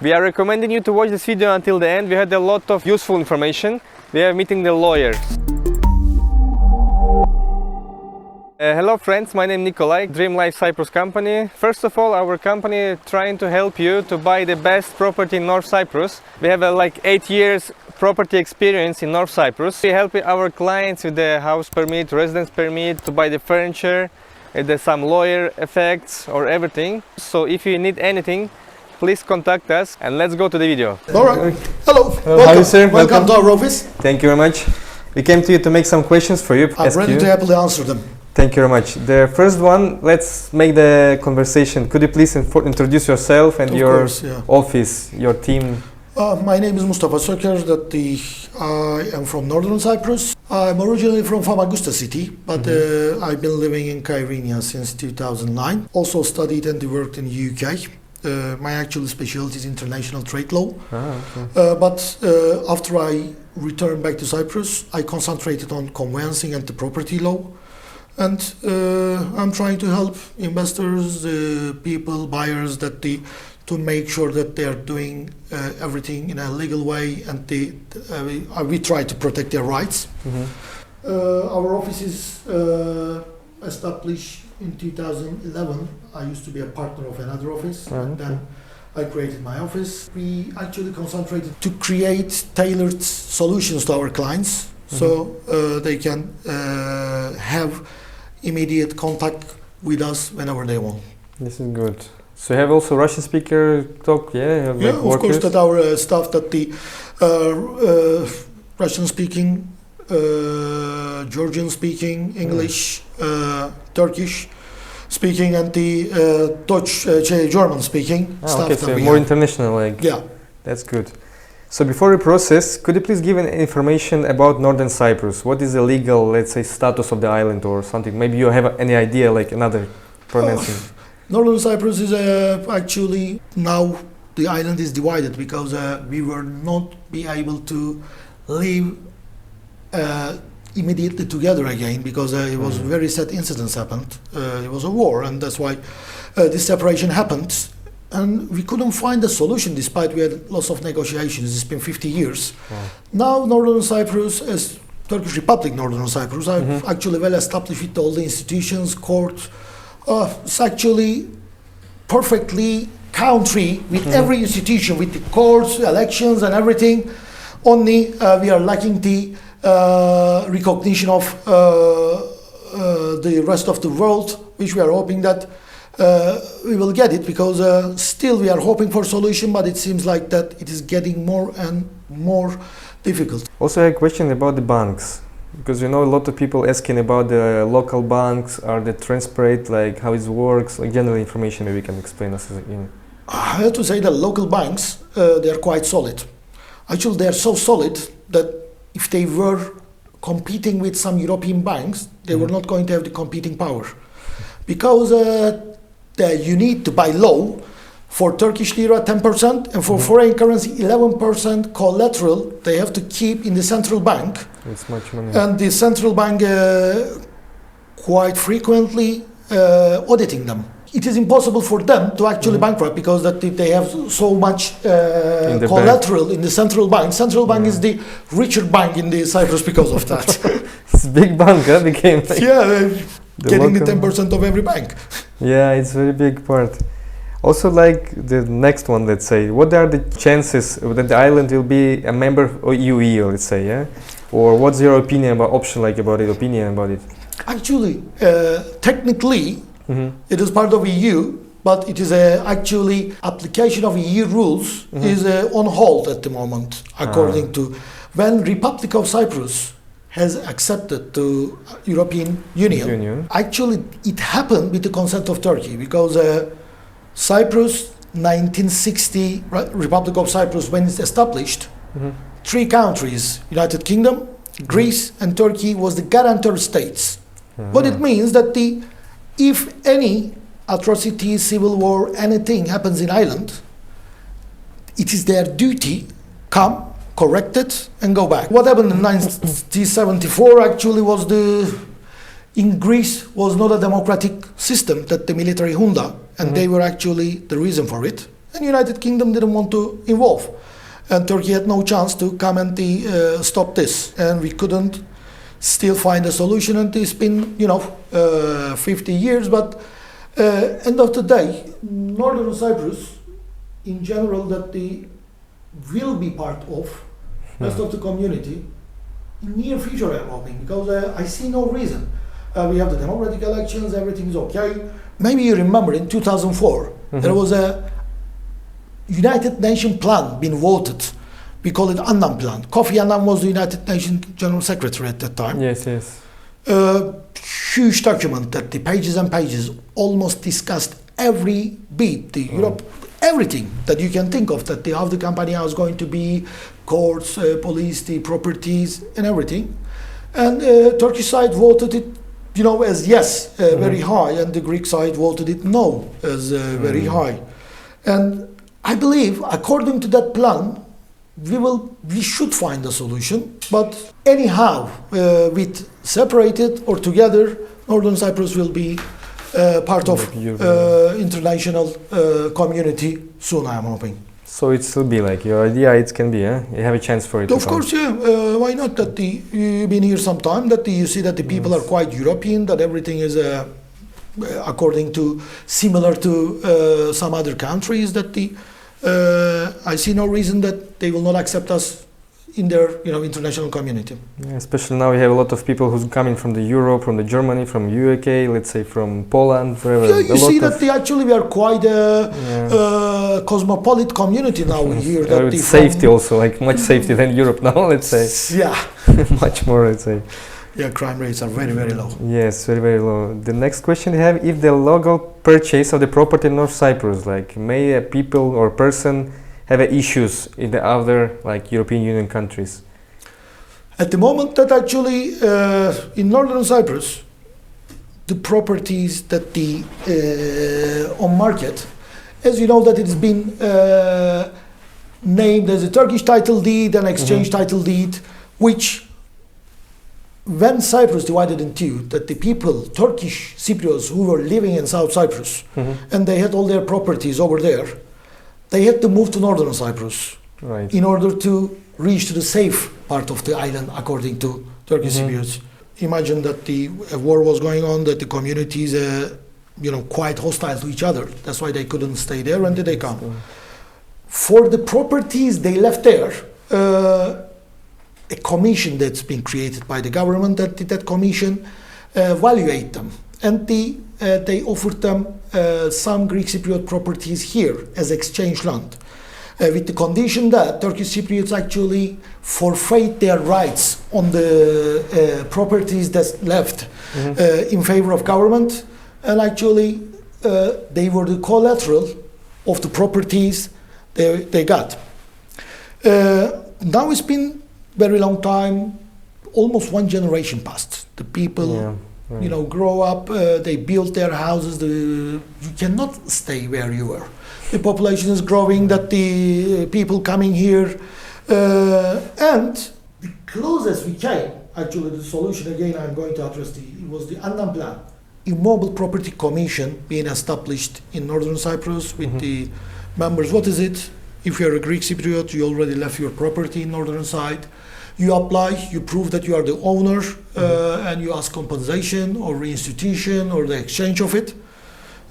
We are recommending you to watch this video until the end. We had a lot of useful information. We are meeting the lawyers. Hello friends, my name is Nikolai, DreamLife Cyprus company. First of all, our company is trying to help you to buy the best property in North Cyprus. We have like 8 years property experience in North Cyprus. We help our clients with the house permit, residence permit, to buy the furniture, there's some lawyer effects or everything. So if you need anything, please contact us and let's go to the video. All right. Hello. How are you, sir? Welcome to our office. Thank you very much. We came to you to make some questions for you. I'm ready to happily answer them. Thank you very much. The first one, let's make the conversation. Could you please introduce yourself and your office, your team? My name is msoker. I am from Northern Cyprus. I'm originally from Famagusta city, but I've been living in Kyrenia since 2009. Also studied and worked in the UK. My actual specialty is international trade law. But after I returned back to Cyprus, I concentrated on conveyancing and the property law. And I'm trying to help investors, people, buyers, to make sure that they are doing everything in a legal way, and we try to protect their rights. Our office is established in 2011. I used to be a partner of another office, and then I created my office. We actually concentrated to create tailored solutions to our clients, so they can have immediate contact with us whenever they want. This is good. So you have also Russian speaker talk, yeah? Of course, that our staff, that the Russian speaking, Georgian speaking, English, Turkish speaking, and the Dutch, German speaking staff. Okay, so more international, like. Yeah. That's good. So before we process, could you please give information about Northern Cyprus? What is the legal, let's say, status of the island or something? Maybe you have any idea, like another pronouncing. Northern Cyprus is actually, now the island is divided because we were not be able to live immediately together again, because it was very sad incidents happened. It was a war, and that's why this separation happened. And we couldn't find a solution despite we had lots of negotiations. It's been 50 years. Now Northern Cyprus, as Turkish Republic Northern Cyprus, are actually well established with all the institutions, court. It's actually perfectly country with every institution, with the courts, elections and everything. Only we are lacking the recognition of the rest of the world, which we are hoping that we will get it, because still we are hoping for solution, but it seems like that it is getting more and more difficult. Also, I have a question about the banks, because you know a lot of people asking about the local banks, are they transparent, like how it works, like general information. Maybe you can explain us again. I have to say that local banks, they are quite solid. Actually, they are so solid that if they were competing with some European banks, they were not going to have the competing power, because you need to buy low for Turkish lira 10%, and for foreign currency 11% collateral they have to keep in the central bank. It's much money. And the central bank quite frequently auditing them. It is impossible for them to actually bankrupt, because that they have so much collateral in the central bank. Central bank is the richer bank in the Cyprus because of that. It's a big bank, huh? Became like getting the 10% of every bank. Yeah, it's a very big part. Also, like the next one, let's say, what are the chances that the island will be a member of EU, let's say, yeah? Or what's your opinion about opinion about it? Actually, technically, it is part of EU, but it is actually application of EU rules is on hold at the moment, according to when Republic of Cyprus has accepted the European Union. Actually, it happened with the consent of Turkey, because Cyprus, 1960, Republic of Cyprus, when it's established, 3 countries, United Kingdom, Greece and Turkey, was the guarantor states. What it means that if any atrocity, civil war, anything happens in Ireland, it is their duty come, correct it, and go back. What happened in 1974 actually was in Greece was not a democratic system, that the military junta, and they were actually the reason for it. and United Kingdom didn't want to involve. And Turkey had no chance to come and stop this. And we couldn't still find a solution, and it's been, 50 years. But end of the day, Northern Cyprus, in general, that they will be part of rest of the community in near future, I'm hoping, because I see no reason. We have the democratic elections, everything is okay. Maybe you remember in 2004, there was a United Nations plan being voted. We call it Annan Plan. Kofi Annan was the United Nations General Secretary at that time. Yes, yes. Huge document that the pages and pages almost discussed every bit, the Europe, everything that you can think of, that how the company was going to be, courts, police, the properties, and everything. And Turkish side voted it, as yes, very high, and the Greek side voted it no, as very high. And I believe, according to that plan, we should find a solution. But anyhow, with separated or together, Northern Cyprus will be part of international community soon, I'm hoping. So it will be like your idea, it can be, you have a chance for it. Of course, yeah. Why not? That you've been here some time, that you see that the people are quite European, that everything is according to similar to some other countries. That I see no reason that they will not accept us in their international community. Yeah, especially now we have a lot of people who's coming from the Europe, from the Germany, from UK, let's say from Poland, wherever. Yeah, you see that we are quite a cosmopolitan community now here. That safety also, like much safety than Europe now, let's say. Yeah. Much more, let's say. Yeah, crime rates are very, very low. Yes, very, very low. The next question we have, if the legal purchase of the property in North Cyprus, like may a people or person have issues in the other European Union countries? At the moment that actually in Northern Cyprus, the properties that on market, as you know that it's been named as a Turkish title deed and exchange title deed, which when Cyprus divided in two, that the people, Turkish Cypriots who were living in South Cyprus, and they had all their properties over there, they had to move to Northern Cyprus in order to reach to the safe part of the island, according to Turkish Cypriots. Imagine that a war was going on, that the communities, quite hostile to each other. That's why they couldn't stay there. When did they come? For the properties they left there, a commission that's been created by the government, that commission evaluate them, and they offered them some Greek Cypriot properties here as exchange land, with the condition that Turkish Cypriots actually forfeit their rights on the properties that's left in favor of government, and actually they were the collateral of the properties they got. Now it's been very long time, almost one generation passed. The people, grow up, they build their houses. You cannot stay where you were. The population is growing, that the people coming here, and the closest we came, actually the solution again I'm going to address, it was the Annan Plan. Immobile Property Commission being established in Northern Cyprus with the members. What is it? If you're a Greek Cypriot, you already left your property in northern side. You apply, you prove that you are the owner, and you ask compensation or reinstitution or the exchange of it.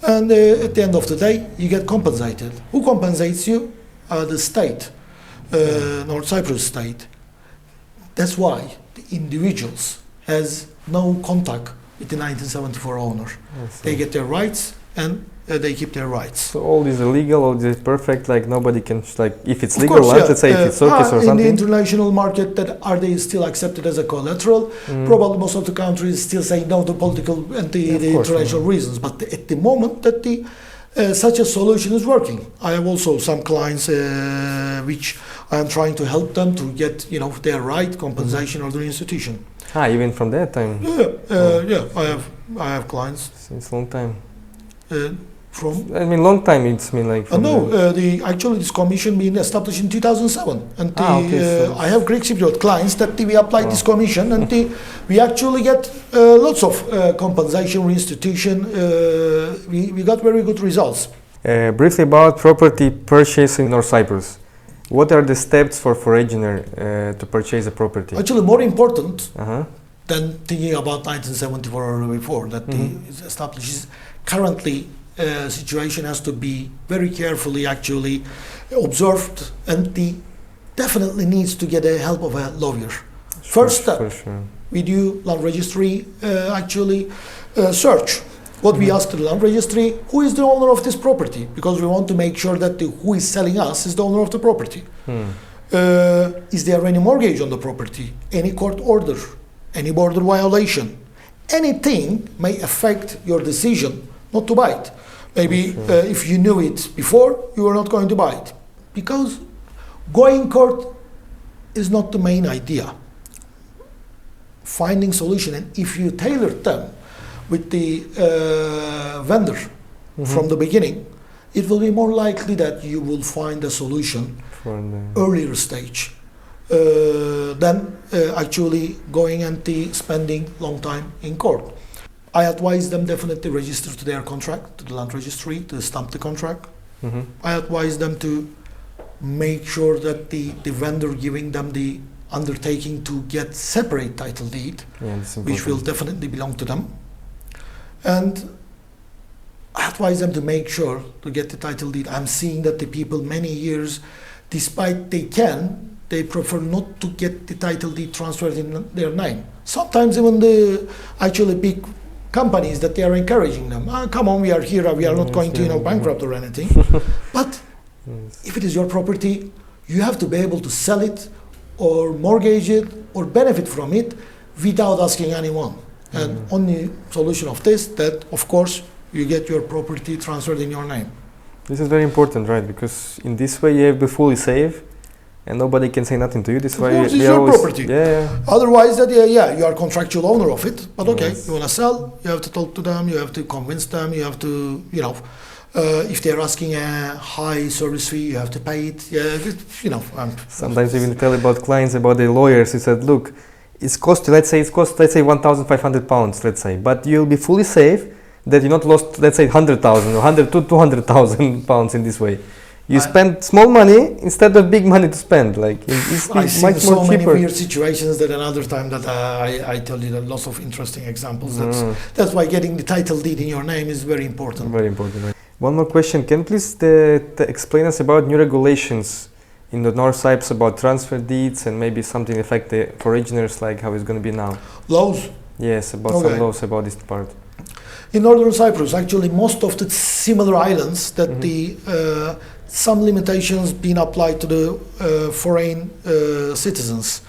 And at the end of the day, you get compensated. Who compensates you? The state, North Cyprus state. That's why the individuals has no contact with the 1974 owner. They get their rights and they keep their rights. So all this illegal, all this perfect, nobody can, if it's of legal, course, let's say if it's Turkish or in something. In the international market, that are they still accepted as a collateral? Probably most of the countries still say no to political and the international reasons. But at the moment that such a solution is working, I have also some clients which I am trying to help them to get their right compensation or the institution. Even from that time. I have clients. Since long time. From? Long time. It's actually this commission being established in 2007, and I have Greek Cypriot clients that we applied this commission, and we actually get lots of compensation, reinstitution. We got very good results. Briefly about property purchase in North Cyprus. What are the steps for foreigner to purchase a property? Actually, more important Uh-huh. than thinking about 1974 or before that is established. Currently, situation has to be very carefully actually observed, and the definitely needs to get the help of a lawyer. First step, For sure. we do land registry search. What we ask to the land registry, who is the owner of this property? Because we want to make sure that who is selling us is the owner of the property. Is there any mortgage on the property? Any court order? Any border violation? Anything may affect your decision not to buy it. Maybe if you knew it before, you were not going to buy it. Because going court is not the main idea. Finding solution, and if you tailor them with the vendor from the beginning, it will be more likely that you will find a solution earlier stage than actually going and spending long time in court. I advise them definitely register to their contract, to the land registry, to stamp the contract. I advise them to make sure that the vendor giving them the undertaking to get separate title deed, which will definitely belong to them. And I advise them to make sure to get the title deed. I'm seeing that the people many years, despite they prefer not to get the title deed transferred in their name. Sometimes even the actually big companies that they are encouraging them. Come on, we are here, we are not going to bankrupt or anything. But if it is your property, you have to be able to sell it or mortgage it or benefit from it without asking anyone. And only solution of this, that of course you get your property transferred in your name. This is very important, right? Because in this way you have to be fully safe and nobody can say nothing to you. This of course, it's your property. Yeah. Otherwise, that you are contractual owner of it. But okay, you want to sell, you have to talk to them, you have to convince them, you have to, if they're asking a high service fee, you have to pay it. Sometimes even tell about clients, about the lawyers. He said, look, it's cost, let's say £1,500, let's say, but you'll be fully safe that you not lost, let's say, 100,000 or 200,000 pounds in this way. You spend small money instead of big money to spend. Like it's much so more many cheaper. weird situations that another time that I tell you that lots of interesting examples. That's why getting the title deed in your name is very important. Very important. Right? One more question. Can you please explain us about new regulations in the North Cyprus about transfer deeds and maybe something affect the foreigners, like how it's going to be now? Laws? Yes, about some laws about this part. In Northern Cyprus, actually, most of the similar islands that some limitations being applied to the foreign citizens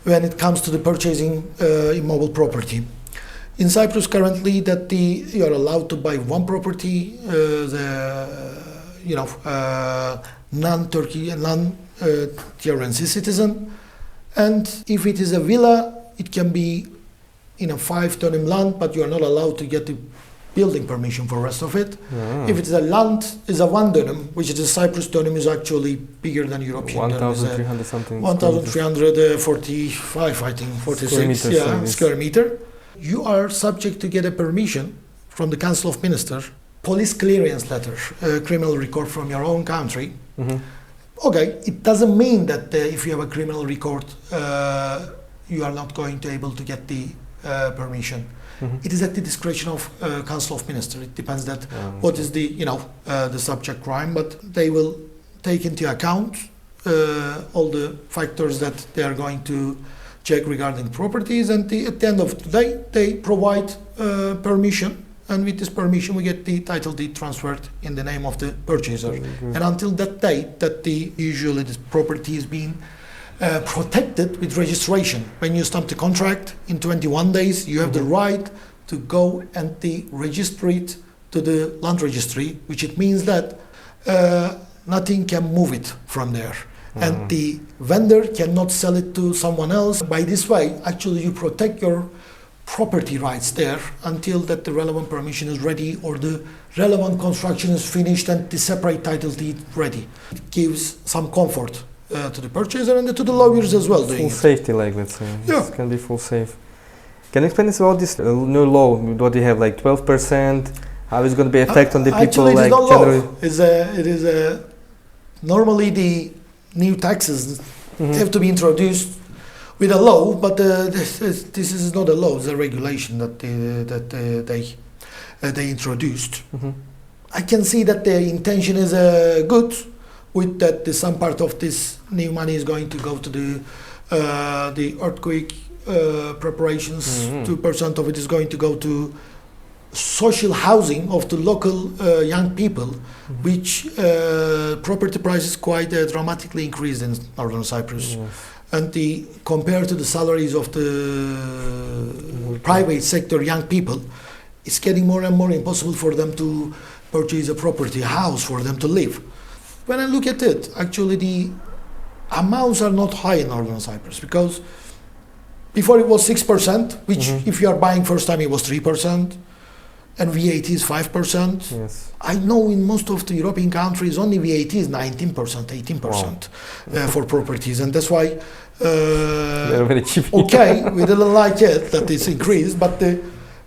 when it comes to the purchasing immobile property. In Cyprus currently, that you are allowed to buy one property, non-Turkey and non-TRNC citizen, and if it is a villa, it can be in a 5-dönüm land, but you are not allowed to get the building permission for the rest of it. If it is a land, is a 1 dönüm, which is a Cyprus dönüm is actually bigger than European 1,300 something. 1,345, I think, 46 square meter. You are subject to get a permission from the Council of Ministers, police clearance letter, criminal record from your own country. Okay, it doesn't mean that if you have a criminal record, you are not going to be able to get the permission. It is at the discretion of Council of Ministers. It depends that what is the the subject crime, but they will take into account all the factors that they are going to check regarding properties, and at the end of the day, they provide permission, and with this permission, we get the title deed transferred in the name of the purchaser. And until that date, that usually this property is being protected with registration. When you stamp the contract, in 21 days, you have the right to go and register it to the land registry, which it means that nothing can move it from there. And the vendor cannot sell it to someone else. By this way, actually, you protect your property rights there until that the relevant permission is ready or the relevant construction is finished and the separate title deed ready. It gives some comfort to the purchaser and to the lawyers as well. Full safety, like, let's say. Yeah. It can be full safe. Can you explain us about this new law? What you have, like 12%? How is going to be effect on the people? Actually, it is Like not generally? law. It is normally the new taxes have to be introduced with a law, but this is not a law; it's a regulation that they introduced. I can see that the intention is good, with that some part of this new money is going to go to the earthquake preparations. 2% of it is going to go to social housing of the local young people, which property prices quite dramatically increased in Northern Cyprus. And compared to the salaries of the private sector young people, it's getting more and more impossible for them to purchase a property, a house for them to live. When I look at it, actually the amounts are not high in Northern Cyprus, because before it was 6%, which if you are buying first time it was 3%, and VAT is 5%. Yes. I know in most of the European countries only VAT is 19%, 18% for properties, and that's why They're very cheap. okay, we didn't like it that it's increased, but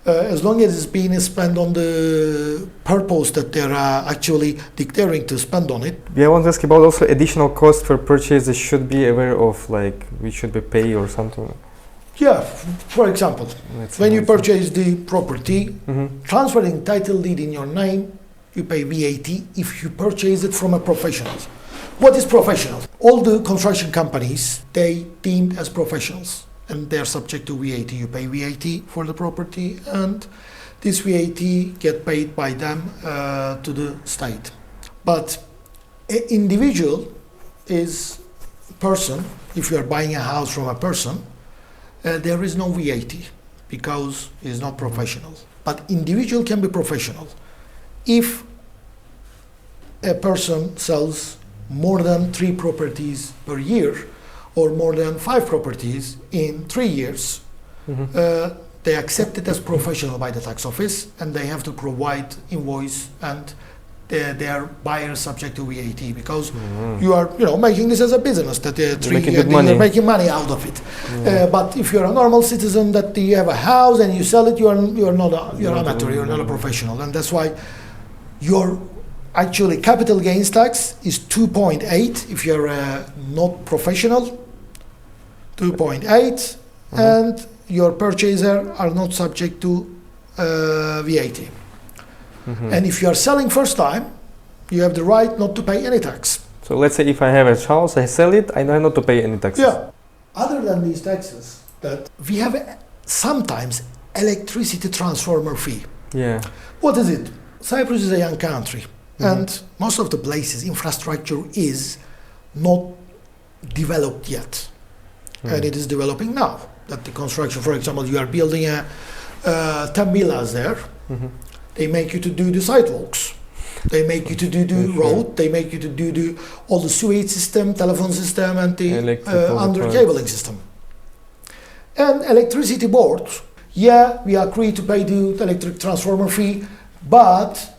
as long as it's being spent on the purpose that they're actually declaring to spend on it. Yeah, I want to ask about also additional cost for purchases should be aware of, like we should be pay or something. Yeah, for example, when you purchase the property, transferring title deed in your name, you pay VAT if you purchase it from a professional. What is professional? All the construction companies, they deemed as professionals, and they're subject to VAT. You pay VAT for the property, and this VAT get paid by them to the state. But an individual is person. If you are buying a house from a person, there is no VAT because it's not professional. But individual can be professional. If a person sells more than 3 properties per year or more than 5 properties in 3 years, they accept it as professional by the tax office, and they have to provide invoice, and their buyers subject to VAT, because you are making this as a business that you're making money out of it. But if you're a normal citizen that you have a house and you sell it, you're amateur, you're not a professional, and that's why your actually capital gains tax is 2.8 if you're not professional, 2.8, and your purchaser are not subject to VAT. And if you are selling first time, you have the right not to pay any tax. So let's say if I have a house, I sell it, I know not to pay any taxes. Yeah. Other than these taxes, that we have sometimes electricity transformer fee. Yeah. What is it? Cyprus is a young country, and most of the places infrastructure is not developed yet, and it is developing now. That the construction, for example, you are building 10 villas there. They make you to do the sidewalks. They make you to do the road. They make you to do all the sewage system, telephone system, and the under-cabling system. And electricity board, yeah, we agree to pay the electric transformer fee, but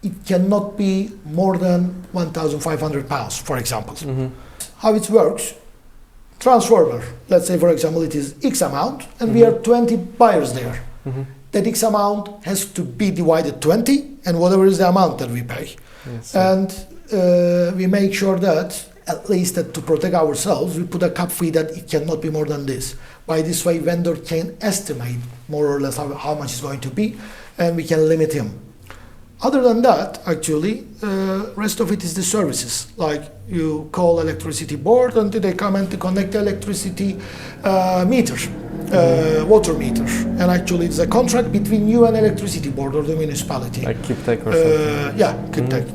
it cannot be more than £1,500, for example. How it works? Transformer, let's say, for example, it is X amount, and we are 20 buyers there. That X amount has to be divided 20, and whatever is the amount that we pay. Yes, and we make sure that, at least that to protect ourselves, we put a cap fee that it cannot be more than this. By this way, vendor can estimate more or less how much it's going to be, and we can limit him. Other than that, actually, rest of it is the services. Like you call electricity board, and they come and connect the electricity meter. Water meter, and actually it's a contract between you and electricity board or the municipality. Like keep tech or something. Yeah, keep tech.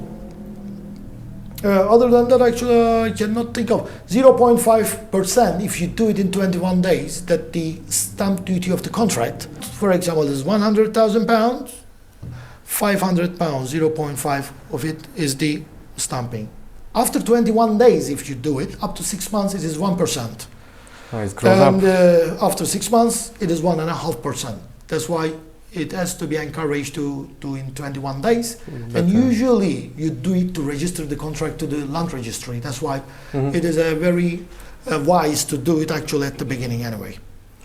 Other than that, actually, I cannot think of 0.5% if you do it in 21 days. That the stamp duty of the contract, for example, is £100,000, £500, 0.5 of it is the stamping. After 21 days, if you do it, up to 6 months, it is 1%. And after 6 months, it is 1.5%. That's why it has to be encouraged to do in 21 days. And usually you do it to register the contract to the land registry. That's why it is a very wise to do it actually at the beginning anyway,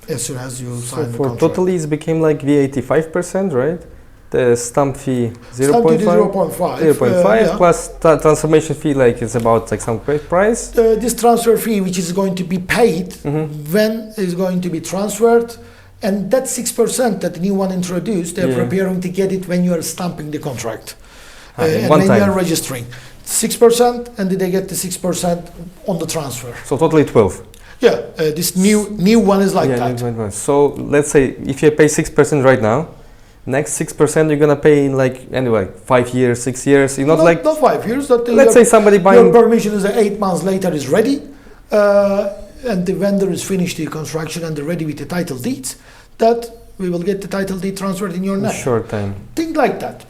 as soon as you sign the contract. For totally, it became like VAT 5%, right? The stamp fee Stamp duty 0.5. 0.5. 0.5 Yeah. plus transformation fee, like it's about like some price. This transfer fee, which is going to be paid when is going to be transferred, and that 6% that the new one introduced, they're preparing to get it when you are stamping the contract and one when time. you are registering. 6%, and they get the 6% on the transfer. So totally 12. Yeah, this new one is like that. New So let's say if you pay 6% right now, next 6% you're gonna pay in like anyway 5 years, 6 years. You're not like not 5 years. That let's say somebody buying. your permission is 8 months later is ready, and the vendor is finished the construction and they're ready with the title deeds. That we will get the title deed transferred in your name. Short time. Think like that.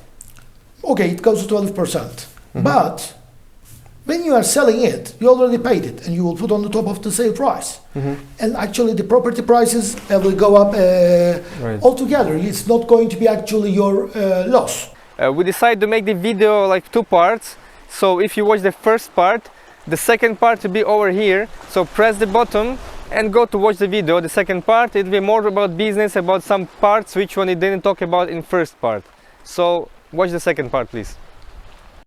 Okay, it goes to 12%. But when you are selling it, you already paid it, and you will put on the top of the sale price. And actually, the property prices will go up altogether. It's not going to be actually your loss. We decided to make the video like 2 parts. So if you watch the first part, the second part will be over here. So press the button and go to watch the video. The second part, it will be more about business, about some parts which one it didn't talk about in first part. So watch the second part, please.